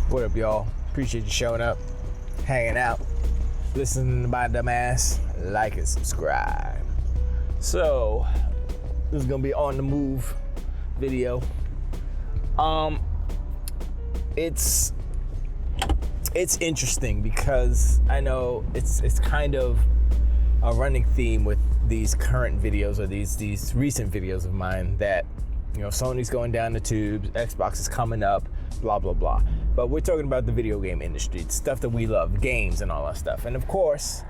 What up, y'all? Appreciate you showing up, hanging out, listening to my dumb ass. Like and subscribe. So, this is gonna be on the move video. It's interesting because I know it's kind of a running theme with these current videos or these recent videos of mine that, you know, Sony's going down the tubes, Xbox is coming up, blah, blah, blah. But we're talking about the video game industry, stuff that we love, games and all that stuff. And of course,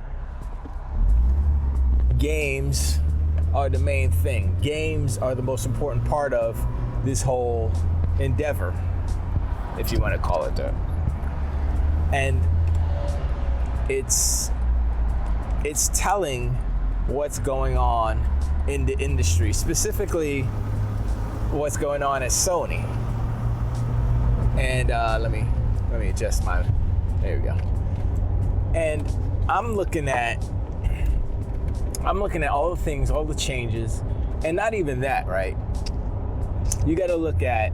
games are the main thing. Games are the most important part of this whole endeavor, if you want to call it that. And it's telling what's going on in the industry, specifically what's going on at Sony. And let me adjust my, there we go. And I'm looking at all the things, all the changes, and not even that, right? You got to look at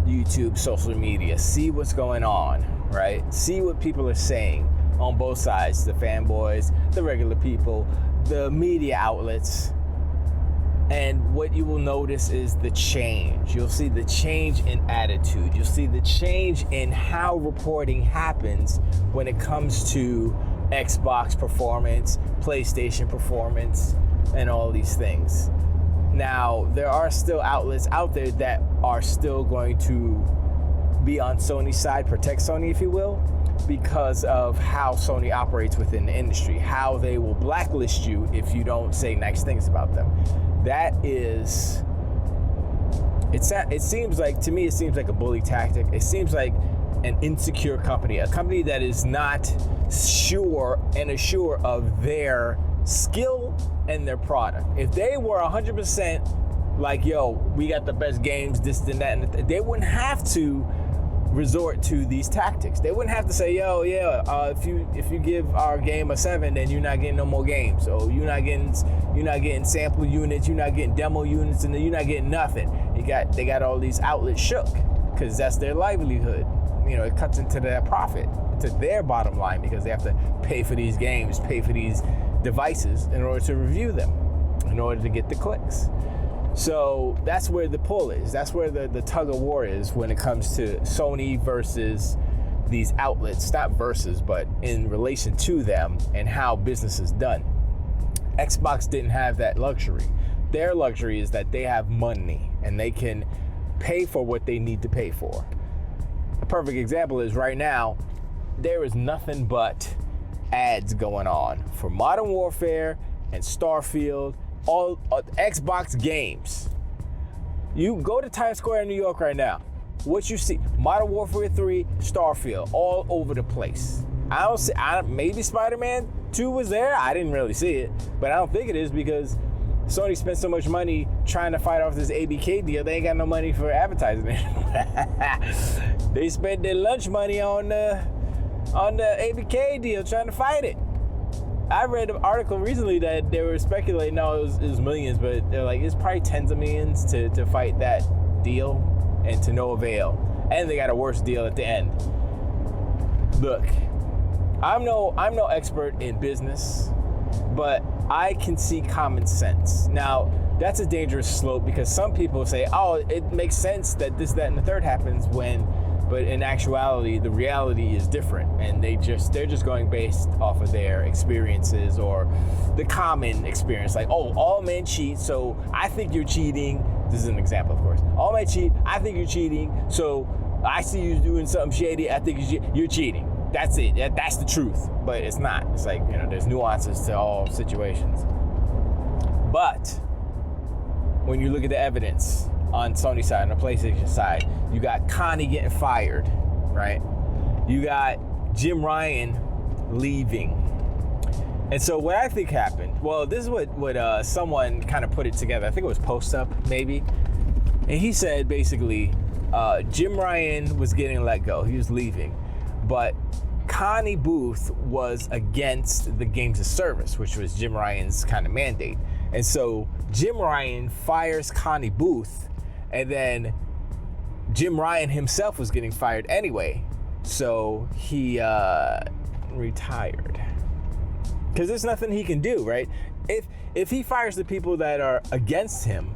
YouTube, social media, see what's going on, right? See what people are saying on both sides, the fanboys, the regular people, the media outlets. And what you will notice is the change. You'll see the change in attitude. You'll see the change in how reporting happens when it comes to Xbox performance, PlayStation performance, and all these things. Now, there are still outlets out there that are still going to be on Sony's side, protect Sony, if you will, because of how Sony operates within the industry, how they will blacklist you if you don't say nice things about them. That is, it seems like, to me, it seems like a bully tactic. It seems like an insecure company, a company that is not sure and assured of their skill and their product. If they were 100% like, yo, we got the best games, this and that, and they wouldn't have to resort to these tactics. They wouldn't have to say, yo, yeah, if you give our game a 7, then you're not getting no more games. So you're not getting sample units, you're not getting demo units, and you're not getting nothing. They got all these outlets shook because that's their livelihood. You know, it cuts into their profit, to their bottom line, because they have to pay for these games, pay for these devices in order to review them, in order to get the clicks. So that's where the pull is. That's where the tug of war is when it comes to Sony versus these outlets, not versus, but in relation to them and how business is done. Xbox didn't have that luxury. Their luxury is that they have money and they can pay for what they need to pay for. A perfect example is right now, there is nothing but ads going on for Modern Warfare and Starfield, all Xbox games. You go to Times Square in New York right now. What you see, Modern Warfare 3, Starfield, all over the place. Maybe Spider-Man 2 was there. I didn't really see it, but I don't think it is because Sony spent so much money trying to fight off this ABK deal. They ain't got no money for advertising anymore. They spent their lunch money on the ABK deal trying to fight it. I read an article recently that they were speculating, no, it was millions, but they're like, it's probably tens of millions to fight that deal, and to no avail. And they got a worse deal at the end. Look, I'm no expert in business, but I can see common sense. Now, that's a dangerous slope because some people say, oh, it makes sense that this, that, and the third happens but in actuality, the reality is different, and they're just going based off of their experiences or the common experience. Like, oh, all men cheat, so I think you're cheating. This is an example, of course. All men cheat, I think you're cheating, so I see you doing something shady, I think you're cheating. That's it. That's the truth, but it's not. It's like, you know, there's nuances to all situations. But when you look at the evidence on Sony's side, on the PlayStation side, you got Connie getting fired, right? You got Jim Ryan leaving. And so what I think happened, well, this is what someone kind of put it together. I think it was Post Up, maybe. And he said, basically, Jim Ryan was getting let go. He was leaving. But Connie Booth was against the games of service, which was Jim Ryan's kind of mandate. And so Jim Ryan fires Connie Booth, and then Jim Ryan himself was getting fired anyway, so he retired. Because there's nothing he can do, right? If he fires the people that are against him,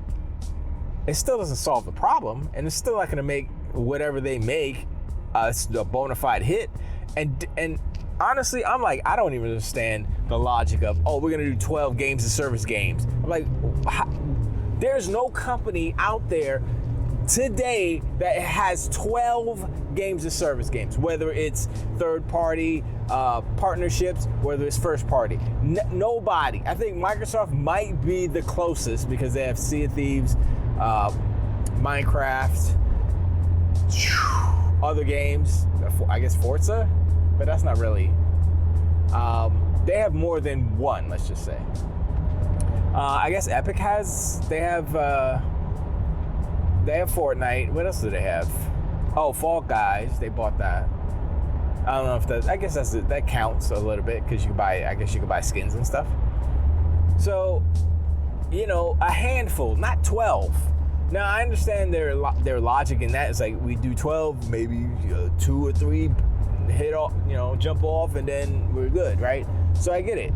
it still doesn't solve the problem, and it's still not going to make whatever they make a bona fide hit. And honestly, I'm like, I don't even understand the logic of, oh, we're going to do 12 games of service games. I'm like, there's no company out there today that has 12 games of service games, whether it's third party partnerships, whether it's first party. Nobody. I think Microsoft might be the closest because they have Sea of Thieves, Minecraft, other games, I guess Forza, but that's not really. They have more than one, let's just say. I guess Epic they have Fortnite. What else do they have? Oh, Fall Guys. They bought that. I don't know if that. I guess that counts a little bit because you can buy skins and stuff. So, a handful, not 12. Now I understand their logic in that. It's like we do 12, maybe 2 or 3 hit off, jump off, and then we're good, right? So I get it,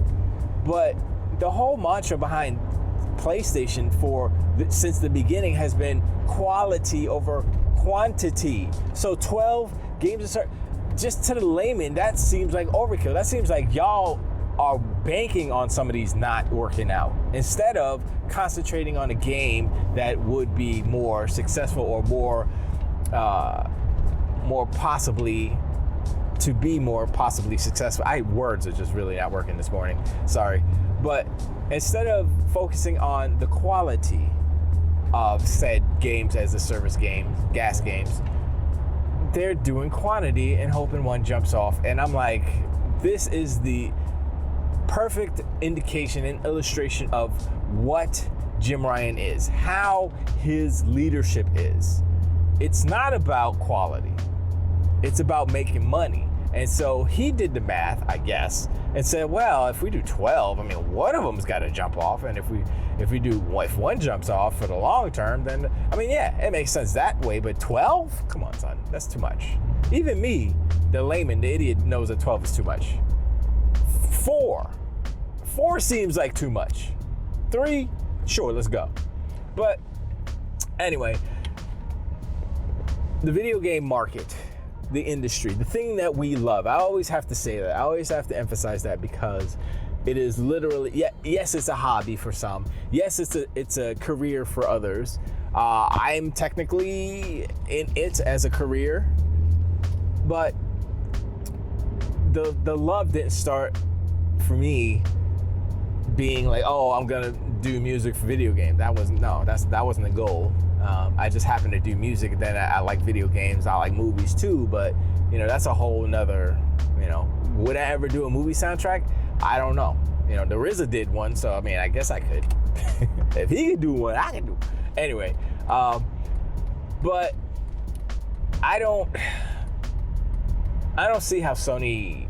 but the whole mantra behind PlayStation since the beginning has been quality over quantity. So 12 games just to the layman, that seems like overkill. That seems like y'all are banking on some of these not working out instead of concentrating on a game that would be more successful or more possibly to be more possibly successful. Words are just really not working this morning. Sorry. But instead of focusing on the quality of said games as a service game, gas games, they're doing quantity and hoping one jumps off. And I'm like, this is the perfect indication and illustration of what Jim Ryan is, how his leadership is. It's not about quality. It's about making money. And so he did the math, I guess, and said, well, if we do 12, one of them's got to jump off. And if one jumps off for the long term, then, yeah, it makes sense that way. But 12? Come on, son. That's too much. Even me, the layman, the idiot, knows that 12 is too much. 4 seems like too much. 3, sure, let's go. But anyway, the video game market, the industry, the thing that we love. I always have to say that. I always have to emphasize that because it is literally, yes, it's a hobby for some. Yes, it's a career for others. I'm technically in it as a career, but the love didn't start for me being like, oh, I'm gonna do music for video games. That wasn't the goal. I just happen to do music, and then I like video games. I like movies too, but that's a whole nother. Would I ever do a movie soundtrack? I don't know. The RZA did one, so I guess I could. If he could do one, I can do. Anyway, but I don't see how Sony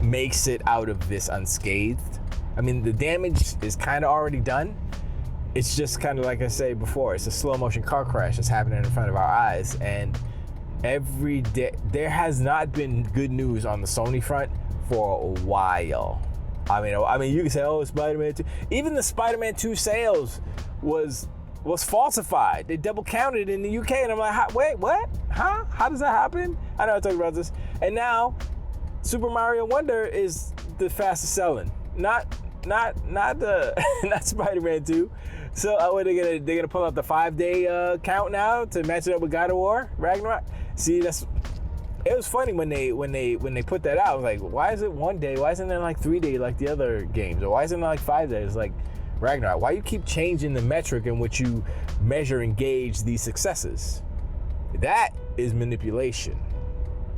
makes it out of this unscathed. The damage is kind of already done. It's just kind of like I say before, it's a slow motion car crash that's happening in front of our eyes. And every day, there has not been good news on the Sony front for a while. You can say, oh, Spider-Man 2. Even the Spider-Man 2 sales was falsified. They double counted in the UK, and I'm like, wait, what? Huh? How does that happen? I know I talked about this. And now, Super Mario Wonder is the fastest selling. Not Spider-Man 2. So they're gonna pull out the 5-day count now to match it up with God of War Ragnarok. See, it was funny when they put that out. I was like, why is it 1 day? Why isn't it like 3 days like the other games? Or why isn't it like 5 days like Ragnarok? Why you keep changing the metric in which you measure and gauge these successes? That is manipulation.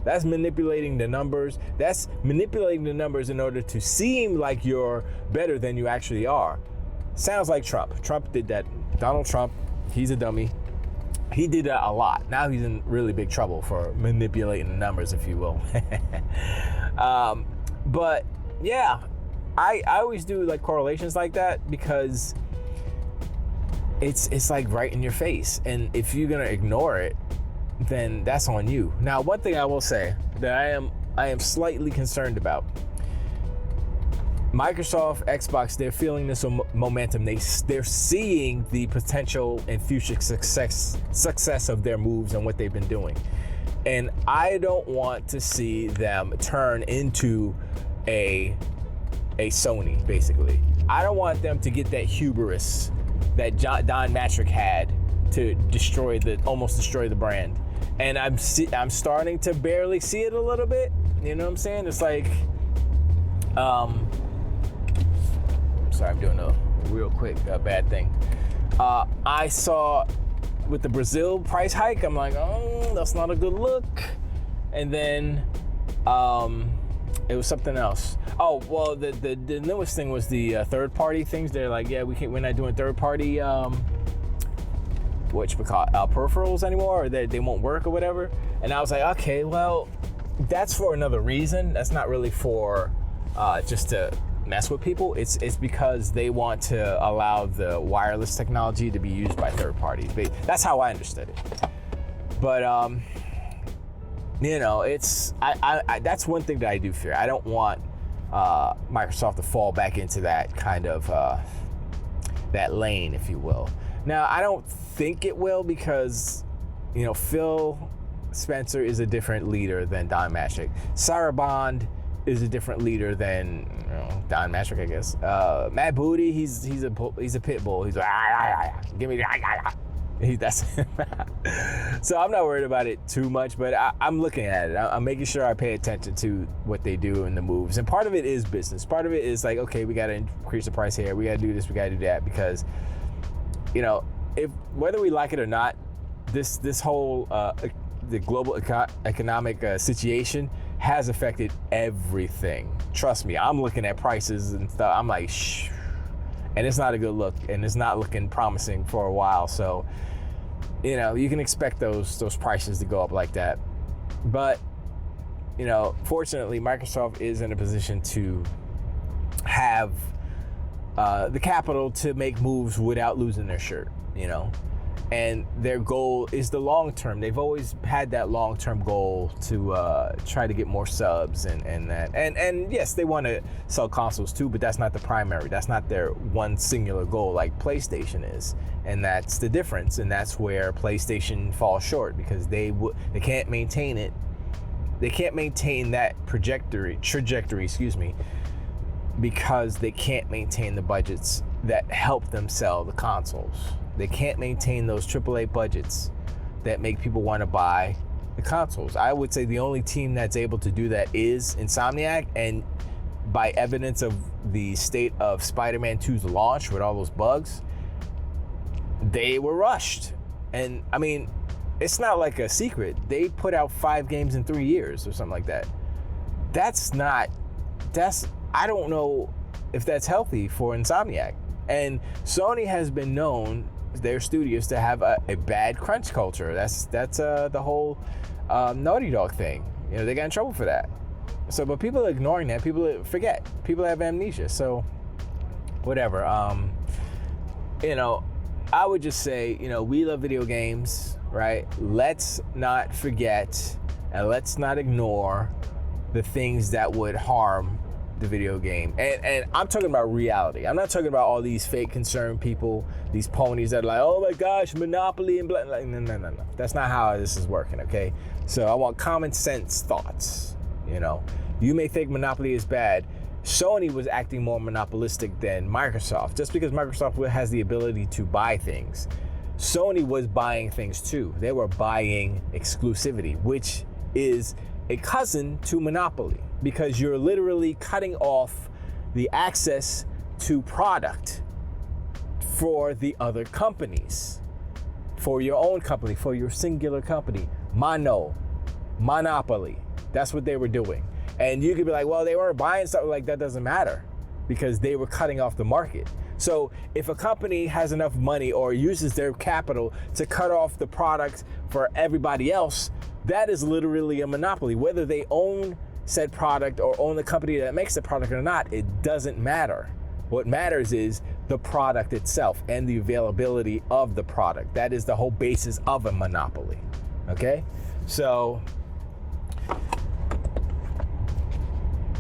That's manipulating the numbers. That's manipulating the numbers in order to seem like you're better than you actually are. Sounds like Trump. Trump did that. Donald Trump, he's a dummy. He did that a lot. Now he's in really big trouble for manipulating the numbers, if you will. But yeah, I always do like correlations like that because it's like right in your face. And if you're gonna ignore it, then that's on you. Now, one thing I will say that I am slightly concerned about. Microsoft, Xbox, they're feeling this momentum. They're seeing the potential and future success of their moves and what they've been doing. And I don't want to see them turn into a Sony, basically. I don't want them to get that hubris that Don Matrick had to almost destroy the brand. And I'm starting to barely see it a little bit. You know what I'm saying? It's like, sorry, I'm doing a real quick bad thing. I saw with the Brazil price hike, I'm like, oh, that's not a good look. And then it was something else. Oh, well, the newest thing was the third party things. They're like, yeah, we're not doing third party peripherals anymore, or they won't work or whatever. And I was like, okay, well, that's for another reason. That's not really for just to mess with people. It's because they want to allow the wireless technology to be used by third parties. That's how I understood it. But you know, it's I that's one thing that I do fear. I don't want Microsoft to fall back into that kind of that lane, if you will. Now, I don't think it will, because you know, Phil Spencer is a different leader than Don Matrick. Sarah Bond is a different leader than Don Matrick, I guess. Matt Booty, he's a pit bull. He's like, give me that's so I'm not worried about it too much, but I'm looking at it. I'm making sure I pay attention to what they do and the moves. And part of it is business. Part of it is like, okay, we got to increase the price here. We got to do this. We got to do that, because you know, whether we like it or not, this whole the global economic situation has affected everything. Trust me, I'm looking at prices and stuff. I'm like, shh. And it's not a good look, and it's not looking promising for a while. So, you know, you can expect those prices to go up like that. But, you know, fortunately, Microsoft is in a position to have the capital to make moves without losing their shirt, you know. And their goal is the long term. They've always had that long term goal to try to get more subs and that. And yes, they want to sell consoles too, but that's not the primary. That's not their one singular goal like PlayStation is. And that's the difference. And that's where PlayStation falls short, because they can't maintain it. They can't maintain that trajectory, because they can't maintain the budgets that help them sell the consoles. They can't maintain those AAA budgets that make people want to buy the consoles. I would say the only team that's able to do that is Insomniac, and by evidence of the state of Spider-Man 2's launch with all those bugs, they were rushed. And I mean, it's not like a secret. They put out 5 games in 3 years or something like that. I don't know if that's healthy for Insomniac. And Sony has been known, their studios, to have a bad crunch culture. That's the whole Naughty Dog thing. You know, they got in trouble for that. So, but people are ignoring that. People forget. People have amnesia. So, whatever. You know, I would just say, you know, we love video games, right? Let's not forget and let's not ignore the things that would harm the video game. And I'm talking about reality. I'm not talking about all these fake concerned people, these ponies that are like, oh my gosh, monopoly and blah. Like, no. That's not how this is working, okay? So I want common sense thoughts, you know? You may think monopoly is bad. Sony was acting more monopolistic than Microsoft. Just because Microsoft has the ability to buy things, Sony was buying things too. They were buying exclusivity, which is a cousin to monopoly, because you're literally cutting off the access to product for the other companies, for your own company, for your singular company. Monopoly. That's what they were doing. And you could be like, well, they weren't buying something. Like, that doesn't matter, because they were cutting off the market. So if a company has enough money or uses their capital to cut off the product for everybody else, that is literally a monopoly. Whether they own said product or own the company that makes the product or not, it doesn't matter. What matters is the product itself and the availability of the product. That is the whole basis of a monopoly. Okay? So,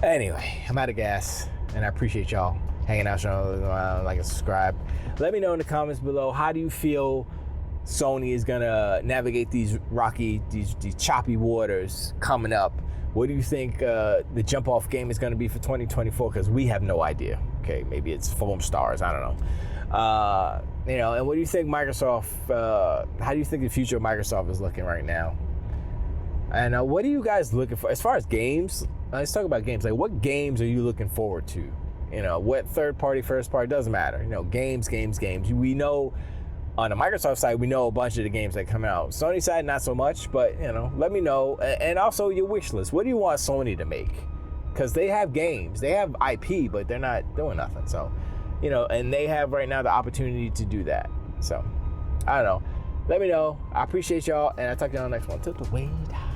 anyway, I'm out of gas, and I appreciate y'all hanging out, showing like and subscribe. Let me know in the comments below, how do you feel Sony is gonna navigate these these choppy waters coming up? What do you think the jump off game is gonna be for 2024? Because we have no idea. Okay, maybe it's foam stars, I don't know. You know, and what do you think Microsoft, how do you think the future of Microsoft is looking right now? And what are you guys looking for? As far as games, let's talk about games. Like, what games are you looking forward to? You know, what third party, first party, doesn't matter. You know, games. We know on the Microsoft side, we know a bunch of the games that come out. Sony side, not so much, but, you know, let me know. And also your wish list. What do you want Sony to make? Because they have games. They have IP, but they're not doing nothing. So, you know, and they have right now the opportunity to do that. So, I don't know. Let me know. I appreciate y'all, and I'll talk to you on the next one. Till the way down.